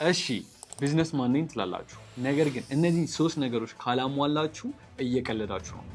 እሺ ቢዝነስ ማን ነኝ ትላላችሁ። ነገር ግን እነዚህ ሶስት ነገሮች ካላሟላችሁ እየቀለዳችሁ ነው።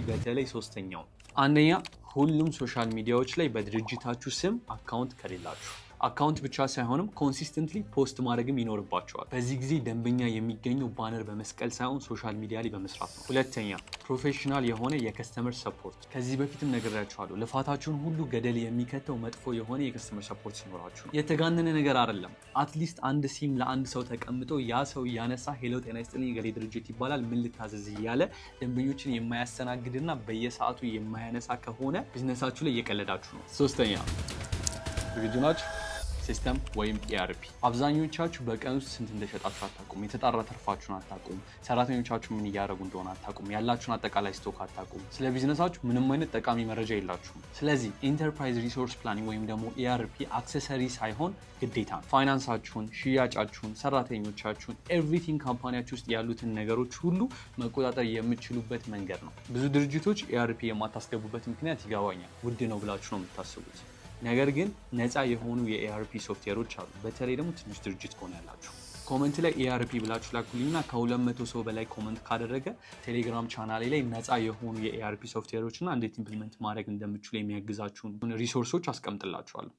በተለይ ሶስተኛው አንደኛ ሁሉም ሶሻል ሚዲያዎች ላይ በድርጅታችሁ ስም አካውንት ከሌላችሁ አካውንት ብቻ ሳይሆንም ኮንሲስተንትሊ ፖስት ማድረግም ይኖርባቸዋል። በዚህ ጊዜ ደንበኛ የሚገኘው ባነር በመስቀል ሳይሆን ሶሻል ሚዲያ ላይ በመስራት ነው። ሁለተኛ ፕሮፌሽናል የሆነ የከስተመር ሰፖርት። ከዚህ በፊትም ነግሬያችኋለሁ። ልፋታችሁን ሁሉ ገደል የሚከተው መጥፎ የሆነ የከስተመር ሰፖርት ሲኖራችሁ ነው። የተጋነነ ነገር አይደለም። አትሊስት አንድ ሲም ለአንድ ሰው ተቀምጦ ያ ሰው እያነሳ ሄሎ ጤና ይስጥልኝ ገሌ ድርጅት ይባላል ምን ልታዘዝ እያለ ደንበኞችን የማያስተናግድና በየሰዓቱ የማያነሳ ከሆነ ቢዝነሳችሁ ላይ እየቀለዳችሁ ነው። ሶስተኛ ዝግጁ ናችሁ? ሲስተም ወይም ERP። አብዛኞቻችሁ በቀን ውስጥ ስንት እንደሸጣችሁ አታውቁም። የተጣራ ትርፋችሁን አታውቁም። ሰራተኞቻችሁ ምን እያደረጉ እንደሆነ አታውቁም። ያላችሁን አጠቃላይ ስቶክ አታውቁም። ስለ ቢዝነሳችሁ ምንም አይነት ጠቃሚ መረጃ የላችሁም። ስለዚህ ኢንተርፕራይዝ ሪሶርስ ፕላኒንግ ወይም ደግሞ ERP አክሰሰሪ ሳይሆን ግዴታ ነው። ፋይናንሳችሁን፣ ሽያጫችሁን፣ ሰራተኞቻችሁን ኤቭሪቲንግ ካምፓኒያችሁ ውስጥ ያሉትን ነገሮች ሁሉ መቆጣጠር የምትችሉበት መንገድ ነው። ብዙ ድርጅቶች ERP የማታስገቡበት ምክንያት ይገባኛል። ውድ ነው ብላችሁ ነው የምታስቡት። ነገር ግን ነፃ የሆኑ የERP ሶፍትዌሮች አሉ። በተለይ ደግሞ ትንሽ ድርጅት ከሆነ ያላችሁ ኮመንት ላይ ERP ብላችሁ ላኩልኝና ከ200 ሰው በላይ ኮመንት ካደረገ ቴሌግራም ቻናሌ ላይ ነፃ የሆኑ የERP ሶፍትዌሮችና እንዴት ኢምፕሊመንት ማድረግ እንደምትችሉ የሚያግዛችሁን ሪሶርሶች አስቀምጥላችኋለሁ።